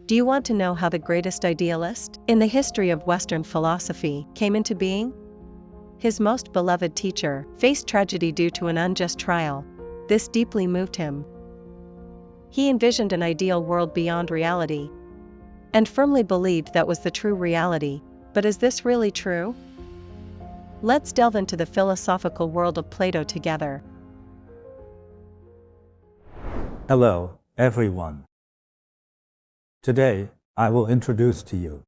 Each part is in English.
Do you want to know how the greatest idealist in the history of Western philosophy came into being? His most beloved teacher faced tragedy due to an unjust trial. This deeply moved him. He envisioned an ideal world beyond reality and firmly believed that was the true reality. But is this really true? Let's delve into the philosophical world of Plato together. Hello, everyone. Today, I will introduce to you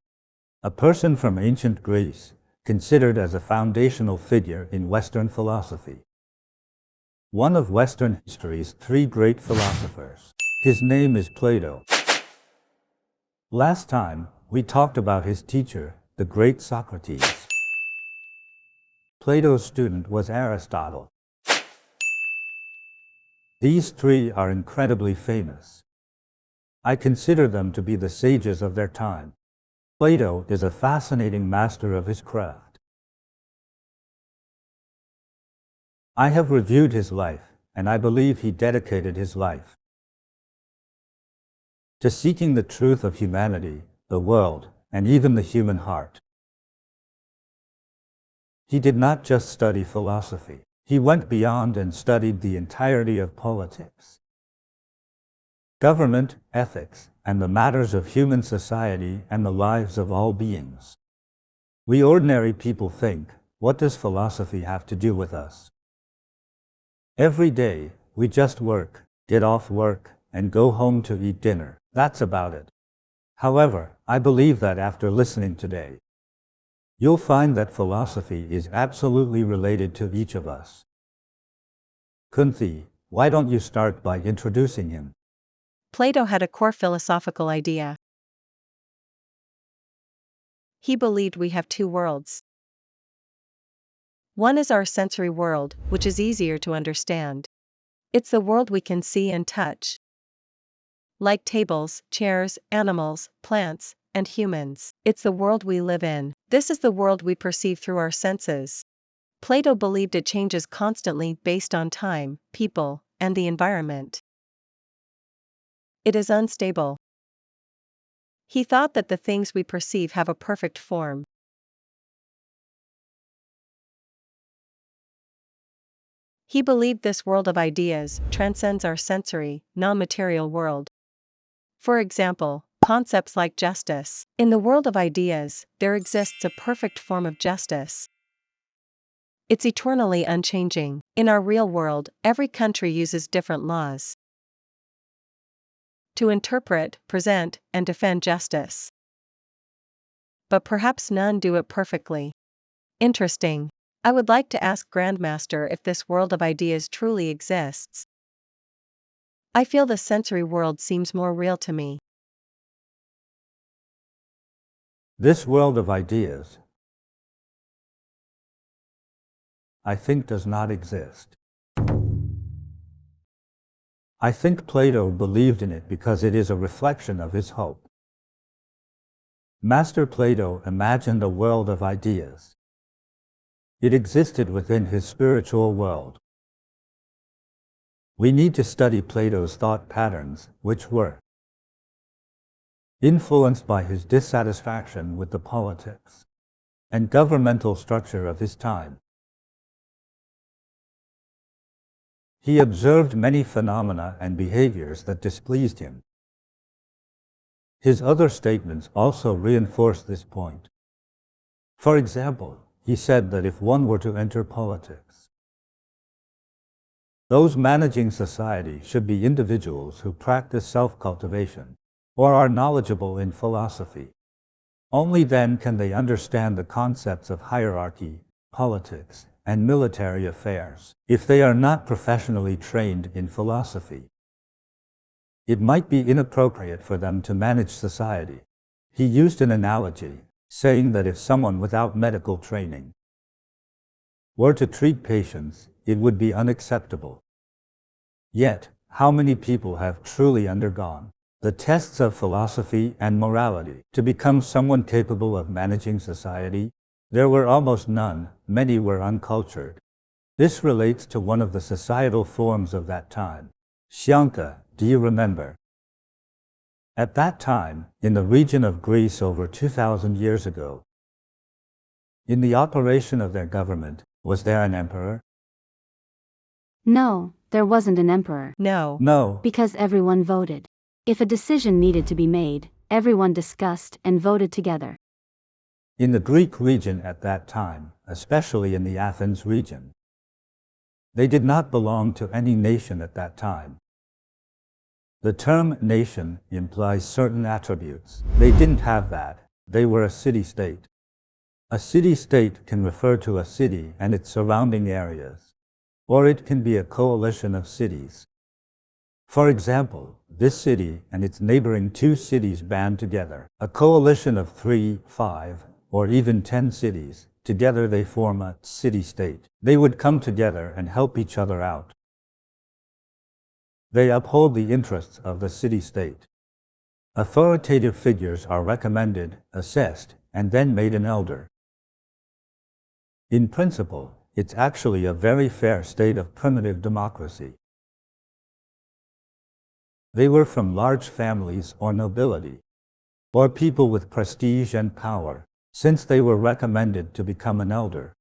a person from ancient Greece considered as a foundational figure in Western philosophy. One of Western history's three great philosophers. His name is Plato. Last time, we talked about his teacher, the great Socrates. Plato's student was Aristotle. These three are incredibly famous. I consider them to be the sages of their time. Plato is a fascinating master of his craft. I have reviewed his life, and I believe he dedicated his life to seeking the truth of humanity, the world, and even the human heart. He did not just study philosophy. He went beyond and studied the entirety of politics, government, ethics, and the matters of human society and the lives of all beings. We ordinary people think, what does philosophy have to do with us? Every day, we just work, get off work, and go home to eat dinner. That's about it. However, I believe that after listening today, you'll find that philosophy is absolutely related to each of us. Kunthi, why don't you start by introducing him? Plato had a core philosophical idea. He believed we have two worlds. One is our sensory world, which is easier to understand. It's the world we can see and touch, like tables, chairs, animals, plants, and humans. It's the world we live in. This is the world we perceive through our senses. Plato believed it changes constantly based on time, people, and the environment. It is unstable. He thought that the things we perceive have a perfect form. He believed this world of ideas transcends our sensory, non-material world. For example, concepts like justice. In the world of ideas, there exists a perfect form of justice. It's eternally unchanging. In our real world, every country uses different laws to interpret, present, and defend justice. But perhaps none do it perfectly. Interesting. I would like to ask Grandmaster if this world of ideas truly exists. I feel the sensory world seems more real to me. This world of ideas, I think, does not exist. I think Plato believed in it because it is a reflection of his hope. Master Plato imagined a world of ideas. It existed within his spiritual world. We need to study Plato's thought patterns, which were influenced by his dissatisfaction with the politics and governmental structure of his time. He observed many phenomena and behaviors that displeased him. His other statements also reinforce this point. For example, he said that if one were to enter politics, those managing society should be individuals who practice self-cultivation or are knowledgeable in philosophy. Only then can they understand the concepts of hierarchy, politics, and military affairs. If they are not professionally trained in philosophy, it might be inappropriate for them to manage society. He used an analogy, saying that if someone without medical training were to treat patients, it would be unacceptable. Yet, how many people have truly undergone the tests of philosophy and morality to become someone capable of managing society? There were almost none. Many were uncultured. This relates to one of the societal forms of that time. Shyanka, do you remember? At that time, in the region of Greece over 2,000 years ago, in the operation of their government, was there an emperor? No, there wasn't an emperor. No. No. Because everyone voted. If a decision needed to be made, everyone discussed and voted together. In the Greek region at that time, especially in the Athens region, they did not belong to any nation at that time. The term nation implies certain attributes. They didn't have that. They were a city-state. A city-state can refer to a city and its surrounding areas, or it can be a coalition of cities. For example, this city and its neighboring 2 cities band together. A coalition of 3, 5, or even 10 cities. Together they form a city-state. They would come together and help each other out. They uphold the interests of the city-state. Authoritative figures are recommended, assessed, and then made an elder. In principle, it's actually a very fair state of primitive democracy. They were from large families or nobility, or people with prestige and power, since they were recommended to become an elder.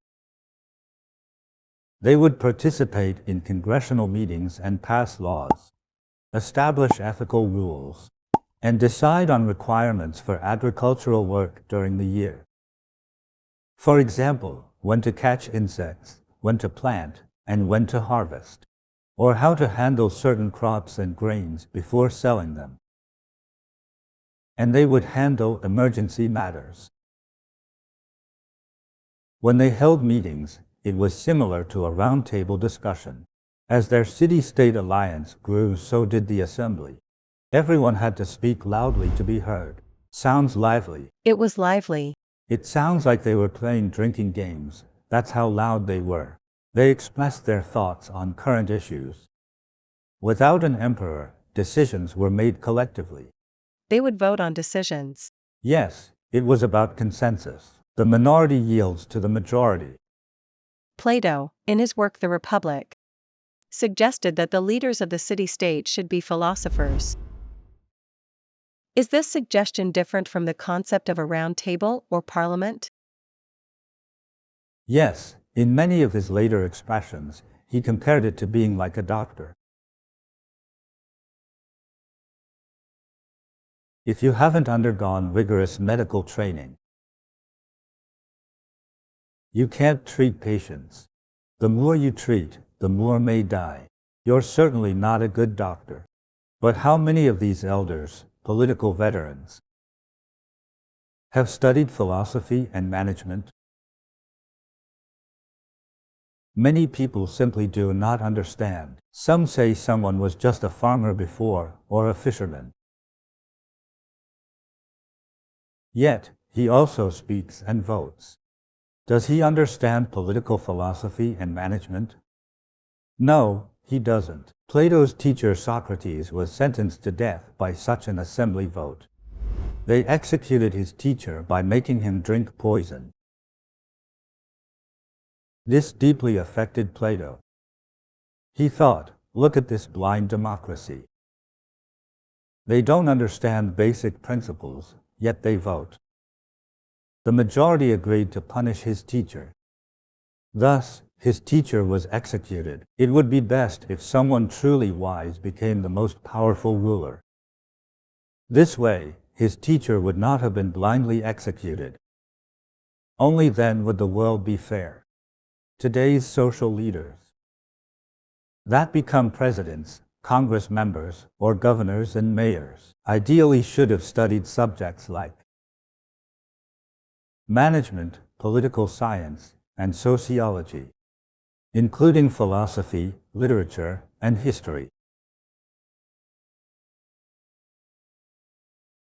They would participate in congressional meetings and pass laws, establish ethical rules, and decide on requirements for agricultural work during the year. For example, when to catch insects, when to plant, and when to harvest, or how to handle certain crops and grains before selling them. And they would handle emergency matters. When they held meetings, it was similar to a round-table discussion. As their city-state alliance grew, so did the assembly. Everyone had to speak loudly to be heard. Sounds lively. It was lively. It sounds like they were playing drinking games. That's how loud they were. They expressed their thoughts on current issues. Without an emperor, decisions were made collectively. They would vote on decisions. Yes, it was about consensus. The minority yields to the majority. Plato, in his work The Republic, suggested that the leaders of the city-state should be philosophers. Is this suggestion different from the concept of a round table or parliament? Yes, in many of his later expressions, he compared it to being like a doctor. If you haven't undergone rigorous medical training, you can't treat patients. The more you treat, the more may die. You're certainly not a good doctor. But how many of these elders, political veterans, have studied philosophy and management? Many people simply do not understand. Some say someone was just a farmer before, or a fisherman. Yet, he also speaks and votes. Does he understand political philosophy and management? No, he doesn't. Plato's teacher Socrates was sentenced to death by such an assembly vote. They executed his teacher by making him drink poison. This deeply affected Plato. He thought, look at this blind democracy. They don't understand basic principles, yet they vote. The majority agreed to punish his teacher. Thus, his teacher was executed. It would be best if someone truly wise became the most powerful ruler. This way, his teacher would not have been blindly executed. Only then would the world be fair. Today's social leaders that become presidents, Congress members, or governors and mayors ideally should have studied subjects like management, political science, and sociology, including philosophy, literature, and history.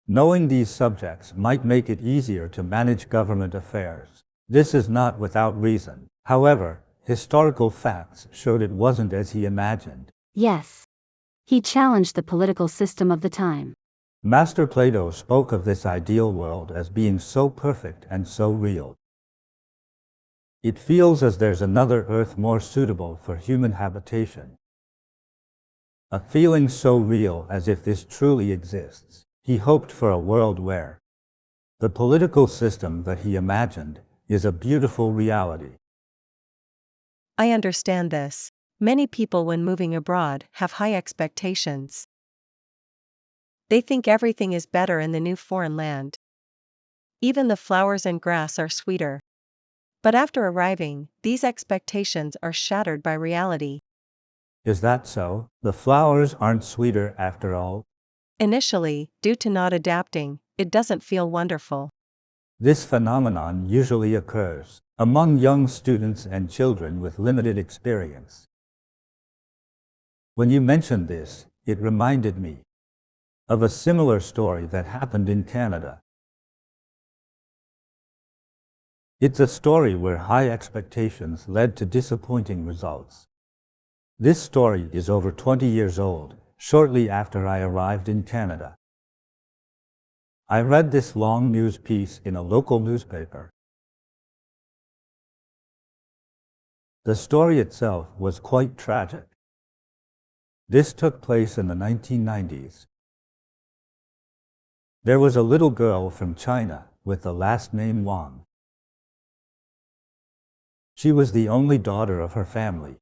Knowing these subjects might make it easier to manage government affairs. This is not without reason. However, historical facts showed it wasn't as he imagined. Yes. He challenged the political system of the time. Master Plato spoke of this ideal world as being so perfect and so real. It feels as there's another Earth more suitable for human habitation. A feeling so real as if this truly exists. He hoped for a world where the political system that he imagined is a beautiful reality. I understand this. Many people when moving abroad have high expectations. They think everything is better in the new foreign land. Even the flowers and grass are sweeter. But after arriving, these expectations are shattered by reality. Is that so? The flowers aren't sweeter after all? Initially, due to not adapting, it doesn't feel wonderful. This phenomenon usually occurs among young students and children with limited experience. When you mentioned this, it reminded me of a similar story that happened in Canada. It's a story where high expectations led to disappointing results. This story is over 20 years old, shortly after I arrived in Canada. I read this long news piece in a local newspaper. The story itself was quite tragic. This took place in the 1990s. There was a little girl from China with the last name Wang. She was the only daughter of her family.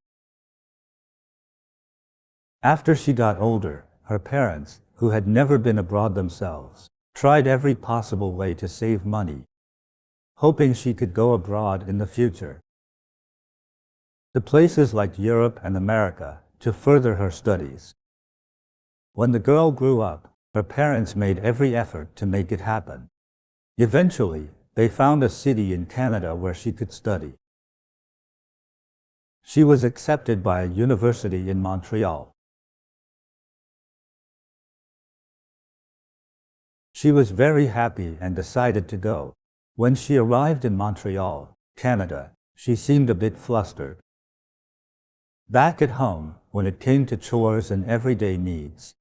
After she got older, her parents, who had never been abroad themselves, tried every possible way to save money, hoping she could go abroad in the future, to places like Europe and America, to further her studies. When the girl grew up, her parents made every effort to make it happen. Eventually, they found a city in Canada where she could study. She was accepted by a university in Montreal. She was very happy and decided to go. When she arrived in Montreal, Canada, she seemed a bit flustered. Back at home, when it came to chores and everyday needs,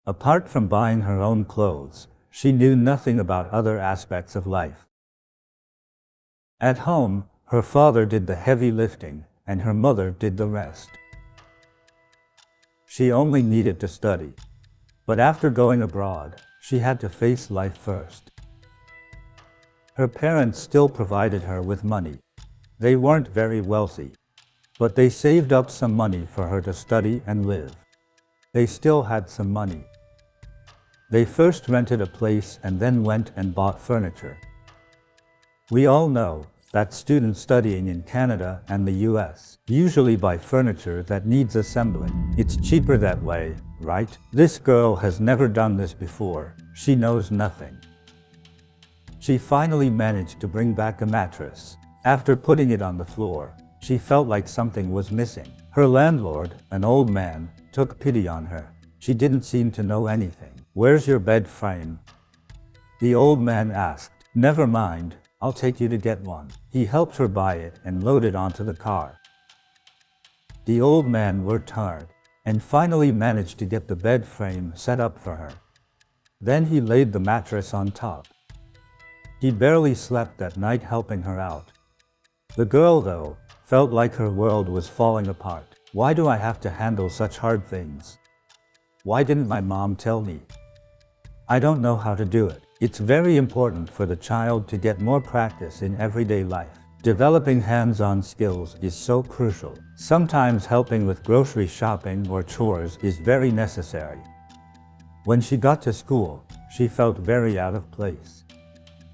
apart from buying her own clothes, she knew nothing about other aspects of life. At home, her father did the heavy lifting, and her mother did the rest. She only needed to study. But after going abroad, she had to face life first. Her parents still provided her with money. They weren't very wealthy, but they saved up some money for her to study and live. They still had some money. They first rented a place and then went and bought furniture. We all know that students studying in Canada and the US usually buy furniture that needs assembling. It's cheaper that way, right? This girl has never done this before. She knows nothing. She finally managed to bring back a mattress. After putting it on the floor, she felt like something was missing. Her landlord, an old man, took pity on her. She didn't seem to know anything. "Where's your bed frame?" the old man asked. "Never mind, I'll take you to get one." He helped her buy it and load it onto the car. The old man worked hard and finally managed to get the bed frame set up for her. Then he laid the mattress on top. He barely slept that night helping her out. The girl, though, felt like her world was falling apart. Why do I have to handle such hard things? Why didn't my mom tell me? I don't know how to do it. It's very important for the child to get more practice in everyday life. Developing hands-on skills is so crucial. Sometimes helping with grocery shopping or chores is very necessary. When she got to school, she felt very out of place.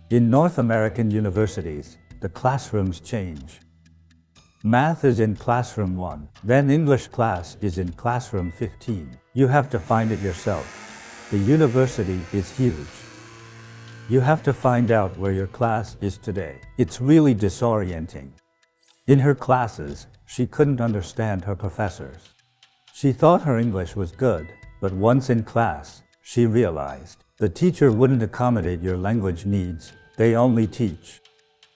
In North American universities, the classrooms change. Math is in classroom 1, then English class is in classroom 15. You have to find it yourself. The university is huge. You have to find out where your class is today. It's really disorienting. In her classes, she couldn't understand her professors. She thought her English was good, but once in class, she realized the teacher wouldn't accommodate your language needs, they only teach.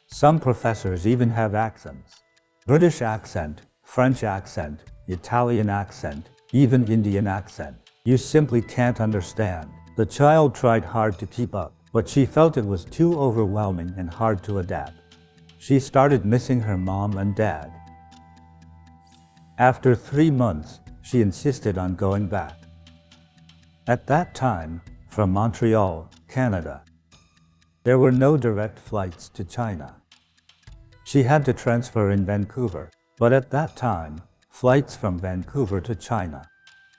Some professors even have accents. British accent, French accent, Italian accent, even Indian accent. You simply can't understand. The child tried hard to keep up, but she felt it was too overwhelming and hard to adapt. She started missing her mom and dad. After 3 months, she insisted on going back. At that time, from Montreal, Canada. There were no direct flights to China. She had to transfer in Vancouver, but at that time, flights from Vancouver to China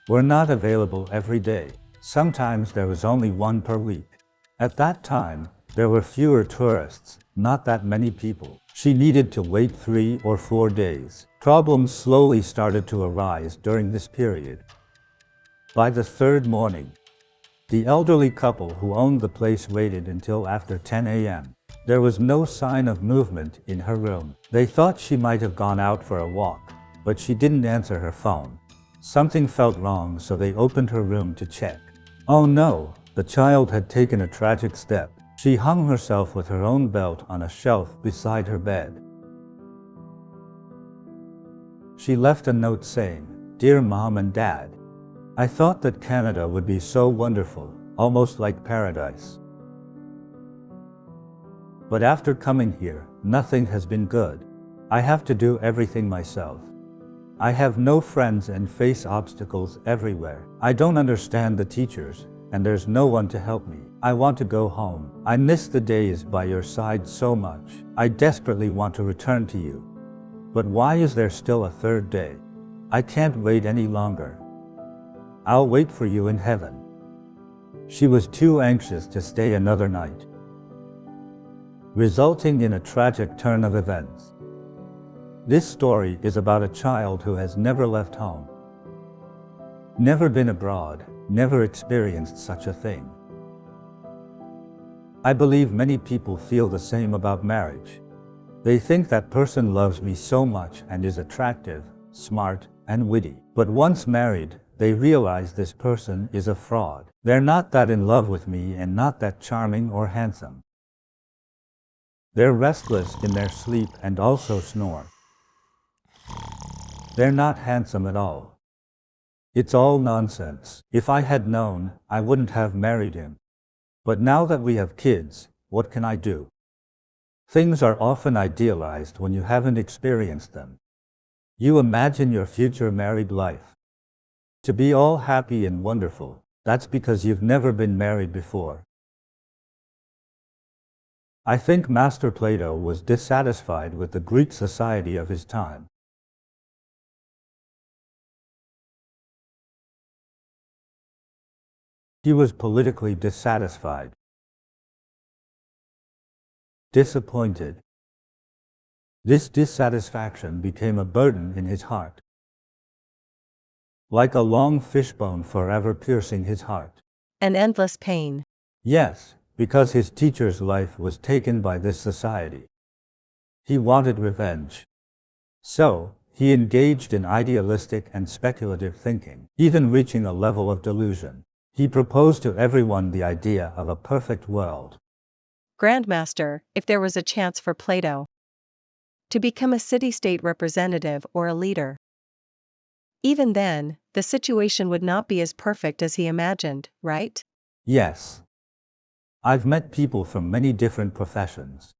were not available every day. Sometimes there was only one per week. At that time, there were fewer tourists, not that many people. She needed to wait 3 or 4 days. Problems slowly started to arise during this period. By the third morning, the elderly couple who owned the place waited until after 10 a.m. There was no sign of movement in her room. They thought she might have gone out for a walk, but she didn't answer her phone. Something felt wrong, so they opened her room to check. Oh no, the child had taken a tragic step. She hung herself with her own belt on a shelf beside her bed. She left a note saying, "Dear Mom and Dad, I thought that Canada would be so wonderful, almost like paradise. But after coming here, nothing has been good. I have to do everything myself. I have no friends and face obstacles everywhere. I don't understand the teachers, and there's no one to help me. I want to go home. I miss the days by your side so much. I desperately want to return to you. But why is there still a third day? I can't wait any longer. I'll wait for you in heaven." She was too anxious to stay another night, resulting in a tragic turn of events. This story is about a child who has never left home, never been abroad, never experienced such a thing. I believe many people feel the same about marriage. They think that person loves me so much and is attractive, smart, and witty. But once married, they realize this person is a fraud. They're not that in love with me and not that charming or handsome. They're restless in their sleep and also snore. They're not handsome at all. It's all nonsense. If I had known, I wouldn't have married him. But now that we have kids, what can I do? Things are often idealized when you haven't experienced them. You imagine your future married life to be all happy and wonderful. That's because you've never been married before. I think Master Plato was dissatisfied with the Greek society of his time. He was politically dissatisfied, disappointed. This dissatisfaction became a burden in his heart, like a long fishbone forever piercing his heart. An endless pain. Yes, because his teacher's life was taken by this society. He wanted revenge. So, he engaged in idealistic and speculative thinking, even reaching a level of delusion. He proposed to everyone the idea of a perfect world. Grandmaster, if there was a chance for Plato to become a city-state representative or a leader, even then, the situation would not be as perfect as he imagined, right? Yes. I've met people from many different professions.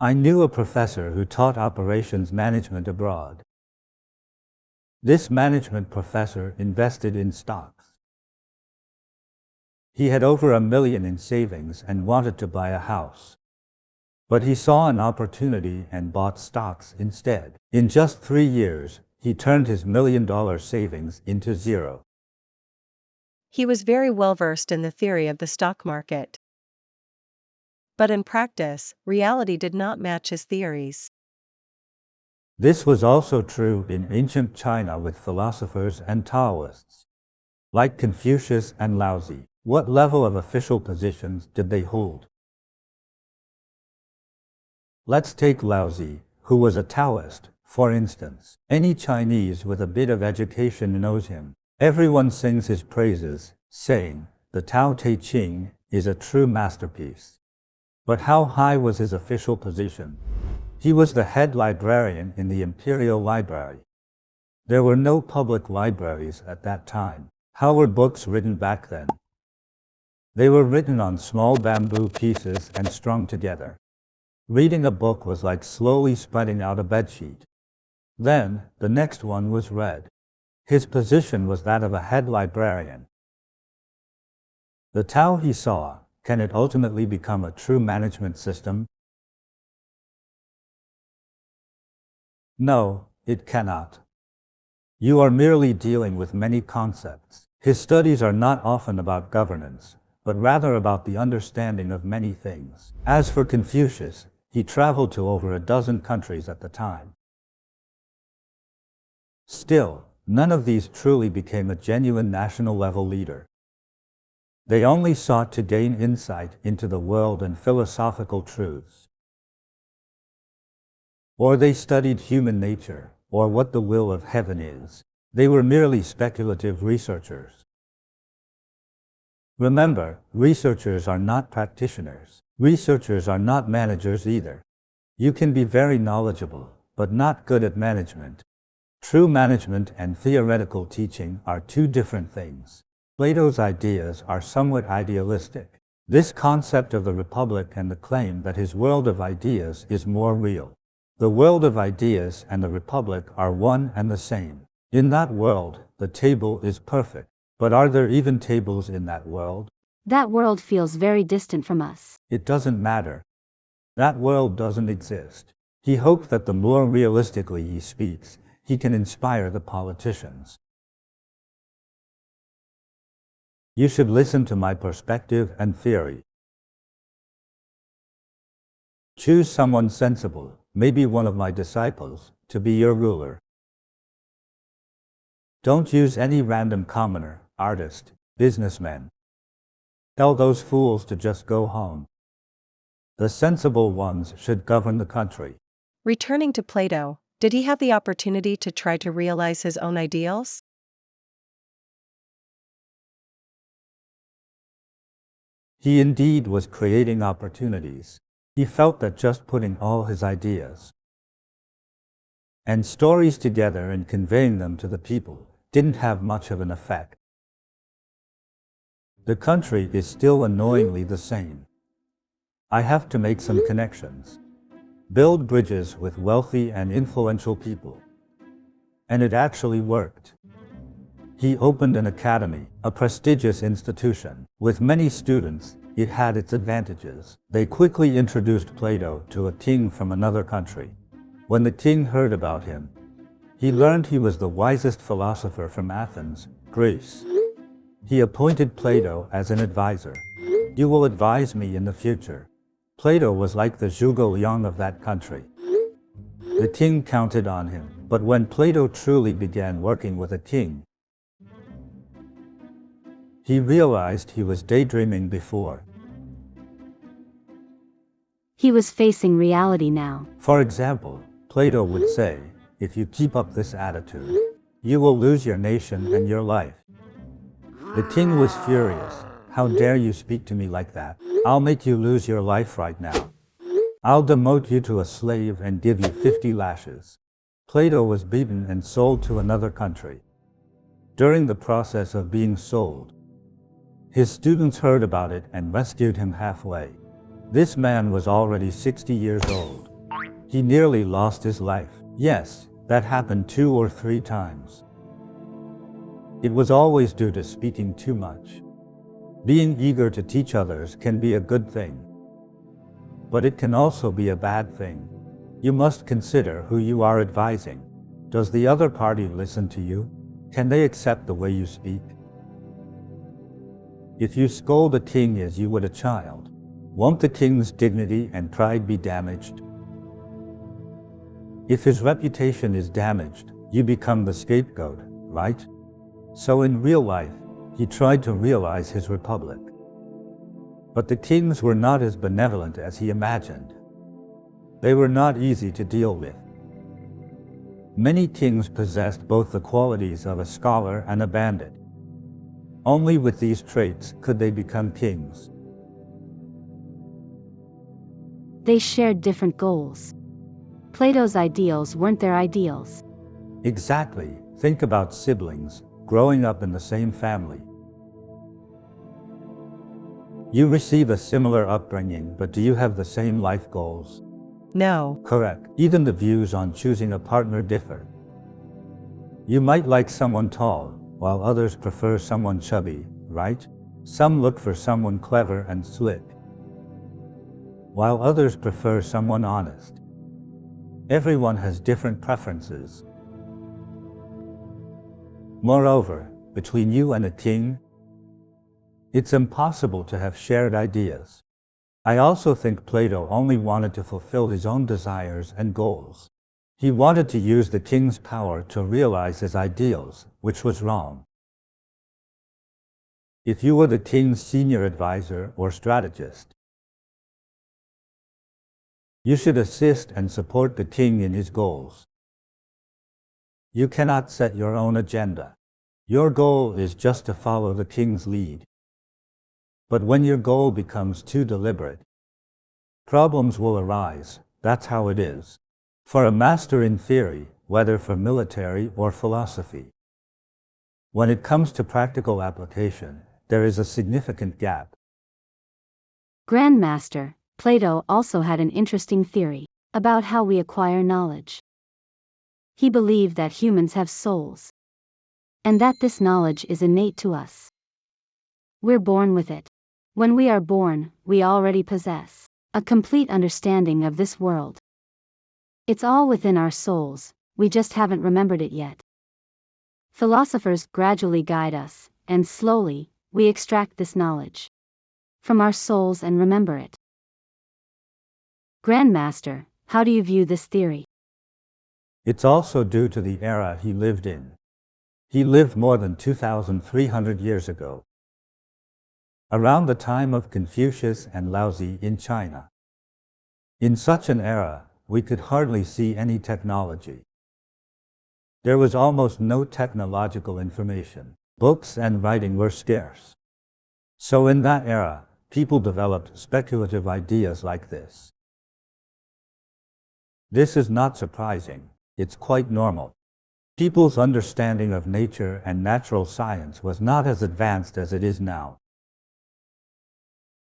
I knew a professor who taught operations management abroad. This management professor invested in stocks. He had over $1 million in savings and wanted to buy a house. But he saw an opportunity and bought stocks instead. In just 3 years, he turned his $1 million savings into zero. He was very well versed in the theory of the stock market. But in practice, reality did not match his theories. This was also true in ancient China with philosophers and Taoists, like Confucius and Laozi. What level of official positions did they hold? Let's take Laozi, who was a Taoist, for instance. Any Chinese with a bit of education knows him. Everyone sings his praises, saying, "The Tao Te Ching is a true masterpiece." But how high was his official position? He was the head librarian in the Imperial Library. There were no public libraries at that time. How were books written back then? They were written on small bamboo pieces and strung together. Reading a book was like slowly spreading out a bedsheet. Then, the next one was read. His position was that of a head librarian. The Tao he saw, can it ultimately become a true management system? No, it cannot. You are merely dealing with many concepts. His studies are not often about governance, but rather about the understanding of many things. As for Confucius, he traveled to over a dozen countries at the time. Still, none of these truly became a genuine national-level leader. They only sought to gain insight into the world and philosophical truths. Or they studied human nature, or what the will of heaven is. They were merely speculative researchers. Remember, researchers are not practitioners. Researchers are not managers either. You can be very knowledgeable, but not good at management. True management and theoretical teaching are two different things. Plato's ideas are somewhat idealistic. This concept of the Republic and the claim that his world of ideas is more real. The world of ideas and the Republic are one and the same. In that world, the table is perfect. But are there even tables in that world? That world feels very distant from us. It doesn't matter. That world doesn't exist. He hoped that the more realistically he speaks, he can inspire the politicians. You should listen to my perspective and theory. Choose someone sensible, maybe one of my disciples, to be your ruler. Don't use any random commoner, artist, businessman. Tell those fools to just go home. The sensible ones should govern the country. Returning to Plato, did he have the opportunity to try to realize his own ideals? He indeed was creating opportunities. He felt that just putting all his ideas and stories together and conveying them to the people didn't have much of an effect. The country is still annoyingly the same. I have to make some connections. Build bridges with wealthy and influential people. And it actually worked. He opened an academy, a prestigious institution. With many students, it had its advantages. They quickly introduced Plato to a king from another country. When the king heard about him, he learned he was the wisest philosopher from Athens, Greece. He appointed Plato as an advisor. You will advise me in the future. Plato was like the Zhuge Liang of that country. The king counted on him, but when Plato truly began working with a king, he realized he was daydreaming before. He was facing reality now. For example, Plato would say, if you keep up this attitude, you will lose your nation and your life. The king was furious. How dare you speak to me like that? I'll make you lose your life right now. I'll demote you to a slave and give you 50 lashes. Plato was beaten and sold to another country. During the process of being sold, his students heard about it and rescued him halfway. This man was already 60 years old. He nearly lost his life. Yes, that happened 2 or 3 times. It was always due to speaking too much. Being eager to teach others can be a good thing. But it can also be a bad thing. You must consider who you are advising. Does the other party listen to you? Can they accept the way you speak? If you scold a king as you would a child, won't the king's dignity and pride be damaged? If his reputation is damaged, you become the scapegoat, right? So in real life, he tried to realize his republic. But the kings were not as benevolent as he imagined. They were not easy to deal with. Many kings possessed both the qualities of a scholar and a bandit. Only with these traits could they become kings. They shared different goals. Plato's ideals weren't their ideals. Exactly. Think about siblings, growing up in the same family. You receive a similar upbringing, but do you have the same life goals? No. Correct. Even the views on choosing a partner differ. You might like someone tall, while others prefer someone chubby, right? Some look for someone clever and slick, while others prefer someone honest. Everyone has different preferences. Moreover, between you and a king, it's impossible to have shared ideas. I also think Plato only wanted to fulfill his own desires and goals. He wanted to use the king's power to realize his ideals, which was wrong. If you were the king's senior advisor or strategist, you should assist and support the king in his goals. You cannot set your own agenda. Your goal is just to follow the king's lead. But when your goal becomes too deliberate, problems will arise. That's how it is. For a master in theory, whether for military or philosophy, when it comes to practical application, there is a significant gap. Grandmaster, Plato also had an interesting theory about how we acquire knowledge. He believed that humans have souls, and that this knowledge is innate to us. We're born with it. When we are born, we already possess a complete understanding of this world. It's all within our souls, we just haven't remembered it yet. Philosophers gradually guide us, and slowly, we extract this knowledge from our souls and remember it. Grandmaster, how do you view this theory? It's also due to the era he lived in. He lived more than 2,300 years ago, around the time of Confucius and Laozi in China. In such an era, we could hardly see any technology. There was almost no technological information. Books and writing were scarce. So in that era, people developed speculative ideas like this. This is not surprising. It's quite normal. People's understanding of nature and natural science was not as advanced as it is now.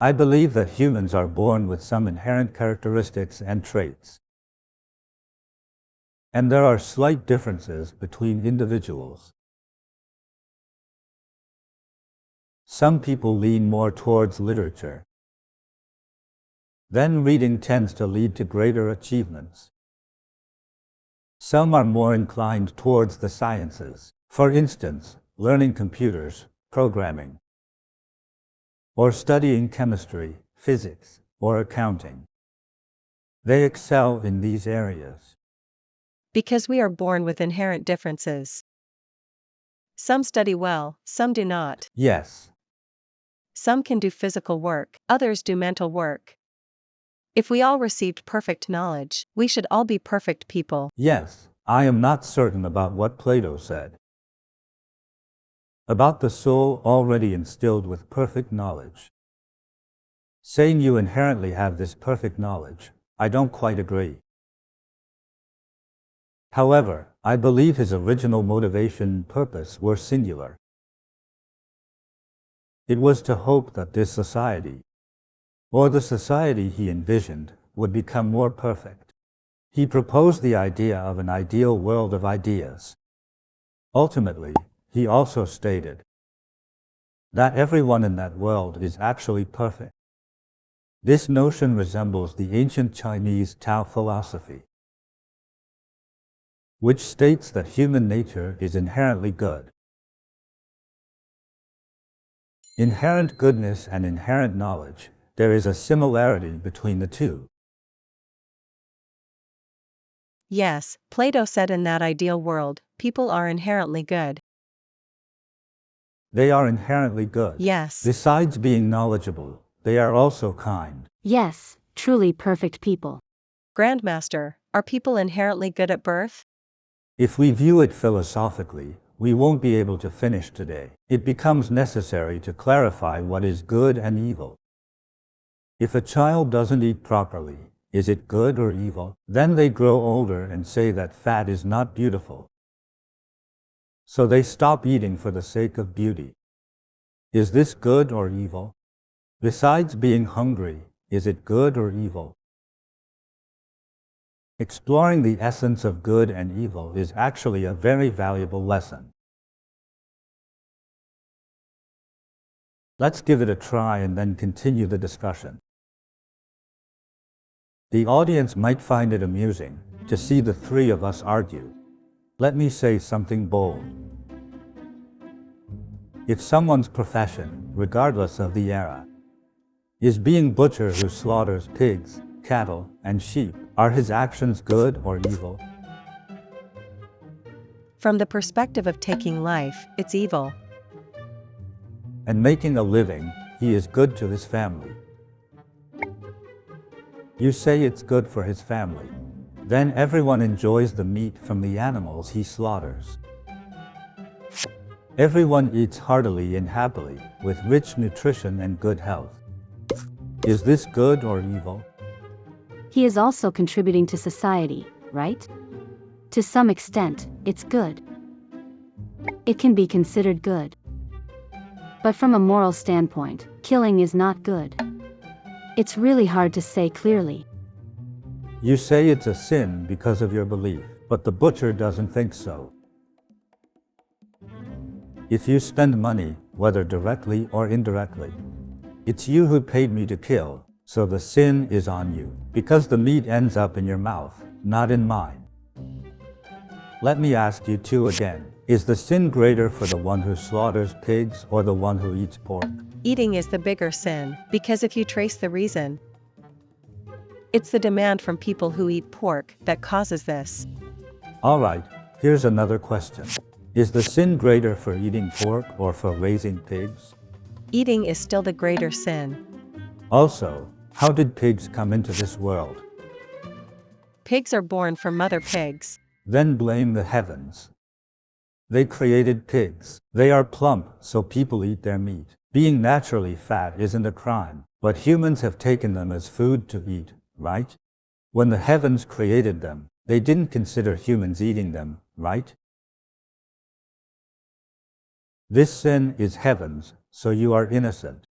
I believe that humans are born with some inherent characteristics and traits, and there are slight differences between individuals. Some people lean more towards literature. Then reading tends to lead to greater achievements. Some are more inclined towards the sciences, for instance, learning computers, programming, or studying chemistry, physics, or accounting. They excel in these areas. Because we are born with inherent differences. Some study well, some do not. Yes. Some can do physical work, others do mental work. If we all received perfect knowledge, we should all be perfect people. Yes, I am not certain about what Plato said about the soul already instilled with perfect knowledge. Saying you inherently have this perfect knowledge, I don't quite agree. However, I believe his original motivation and purpose were singular. It was to hope that this society, or the society he envisioned, would become more perfect. He proposed the idea of an ideal world of ideas. Ultimately, he also stated that everyone in that world is actually perfect. This notion resembles the ancient Chinese Tao philosophy, which states that human nature is inherently good. Inherent goodness and inherent knowledge, there is a similarity between the two. Yes, Plato said in that ideal world, people are inherently good. They are inherently good. Yes. Besides being knowledgeable, they are also kind. Yes, truly perfect people. Grandmaster, are people inherently good at birth? If we view it philosophically, we won't be able to finish today. It becomes necessary to clarify what is good and evil. If a child doesn't eat properly, is it good or evil? Then they grow older and say that fat is not beautiful. So they stop eating for the sake of beauty. Is this good or evil? Besides being hungry, is it good or evil? Exploring the essence of good and evil is actually a very valuable lesson. Let's give it a try and then continue the discussion. The audience might find it amusing to see the three of us argue. Let me say something bold. If someone's profession, regardless of the era, is being butcher who slaughters pigs, cattle, and sheep, are his actions good or evil? From the perspective of taking life, it's evil. And making a living, he is good to his family. You say it's good for his family. Then everyone enjoys the meat from the animals he slaughters. Everyone eats heartily and happily, with rich nutrition and good health. Is this good or evil? He is also contributing to society, right? To some extent, it's good. It can be considered good. But from a moral standpoint, killing is not good. It's really hard to say clearly. You say it's a sin because of your belief, but the butcher doesn't think so. If you spend money, whether directly or indirectly, it's you who paid me to kill, so the sin is on you, because the meat ends up in your mouth, not in mine. Let me ask you two again. Is the sin greater for the one who slaughters pigs or the one who eats pork? Eating is the bigger sin, because if you trace the reason, it's the demand from people who eat pork that causes this. All right, here's another question. Is the sin greater for eating pork or for raising pigs? Eating is still the greater sin. Also, how did pigs come into this world? Pigs are born from mother pigs. Then blame the heavens. They created pigs. They are plump, so people eat their meat. Being naturally fat isn't a crime, but humans have taken them as food to eat, right? When the heavens created them, they didn't consider humans eating them, right? This sin is heaven's, so you are innocent.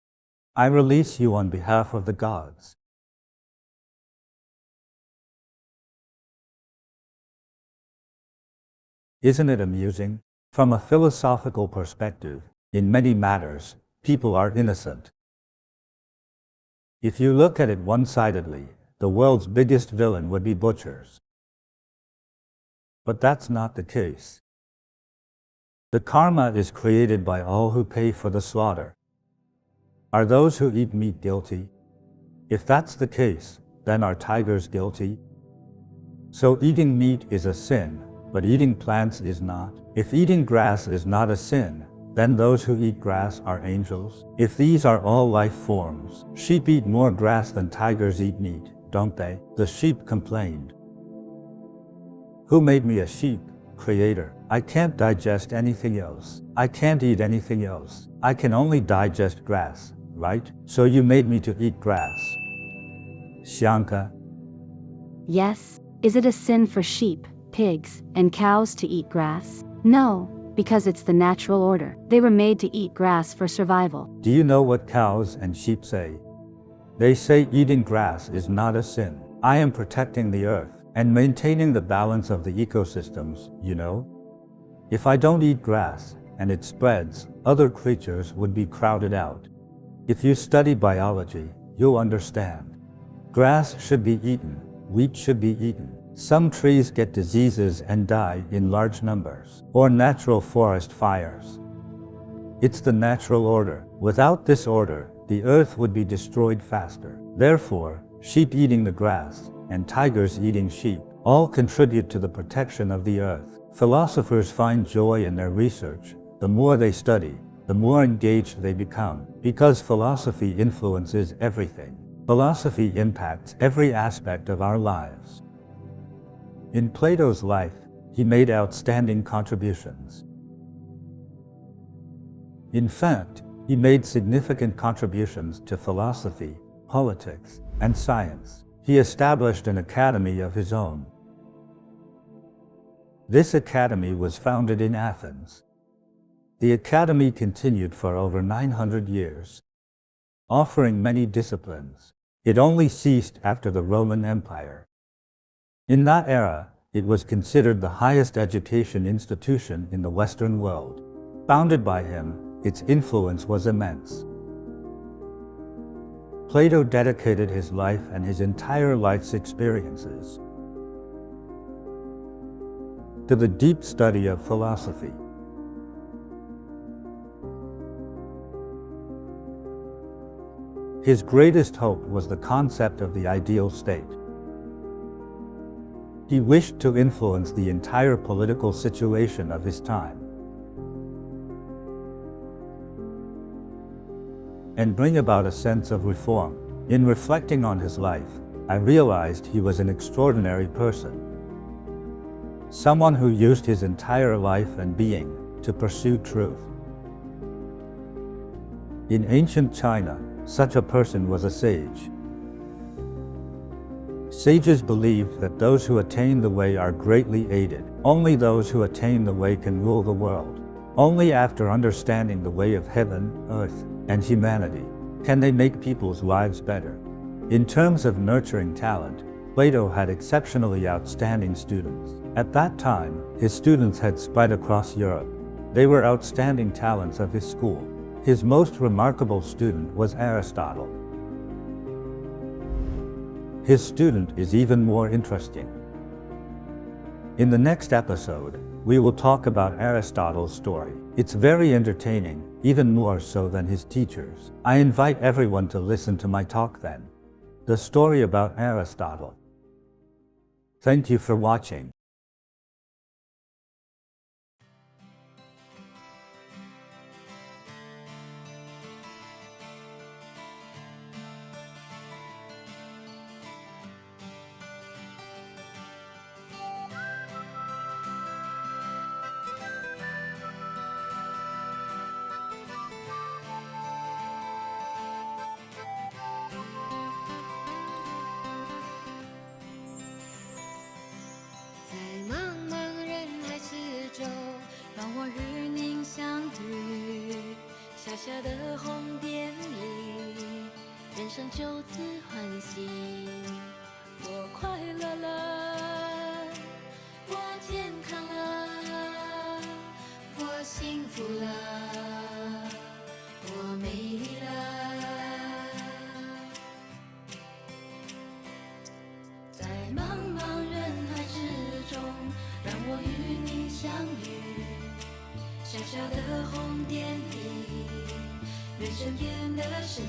I release you on behalf of the gods. Isn't it amusing? From a philosophical perspective, in many matters, people are innocent. If you look at it one-sidedly, the world's biggest villain would be butchers. But that's not the case. The karma is created by all who pay for the slaughter. Are those who eat meat guilty? If that's the case, then are tigers guilty? So eating meat is a sin, but eating plants is not. If eating grass is not a sin, then those who eat grass are angels. If these are all life forms, sheep eat more grass than tigers eat meat, don't they? The sheep complained. Who made me a sheep? Creator. I can't digest anything else. I can't eat anything else. I can only digest grass, right? So you made me to eat grass. Shanka. Yes, is it a sin for sheep, pigs, and cows to eat grass? No, because it's the natural order. They were made to eat grass for survival. Do you know what cows and sheep say? They say eating grass is not a sin. I am protecting the earth and maintaining the balance of the ecosystems, you know? If I don't eat grass, and it spreads, other creatures would be crowded out. If you study biology, you'll understand. Grass should be eaten, wheat should be eaten. Some trees get diseases and die in large numbers, or natural forest fires. It's the natural order. Without this order, the earth would be destroyed faster. Therefore, sheep eating the grass, and tigers eating sheep, all contribute to the protection of the earth. Philosophers find joy in their research. The more they study, the more engaged they become, because philosophy influences everything. Philosophy impacts every aspect of our lives. In Plato's life, he made outstanding contributions. In fact, he made significant contributions to philosophy, politics, and science. He established an academy of his own. This academy was founded in Athens. The academy continued for over 900 years, offering many disciplines. It only ceased after the Roman Empire. In that era, it was considered the highest education institution in the Western world. Founded by him, its influence was immense. Plato dedicated his life and his entire life's experiences to the deep study of philosophy. His greatest hope was the concept of the ideal state. He wished to influence the entire political situation of his time and bring about a sense of reform. In reflecting on his life, I realized he was an extraordinary person. Someone who used his entire life and being to pursue truth. In ancient China, such a person was a sage. Sages believed that those who attain the way are greatly aided. Only those who attain the way can rule the world. Only after understanding the way of heaven, earth, and humanity can they make people's lives better. In terms of nurturing talent, Plato had exceptionally outstanding students. At that time, his students had spread across Europe. They were outstanding talents of his school. His most remarkable student was Aristotle. His student is even more interesting. In the next episode, we will talk about Aristotle's story. It's very entertaining, even more so than his teachers. I invite everyone to listen to my talk then. The story about Aristotle. Thank you for watching.小小的红点里，人生就此欢喜。我快乐了，我健康了，我幸福了，我美丽了。在茫茫人海之中，让我与你相遇。小小的红点里，人生变得神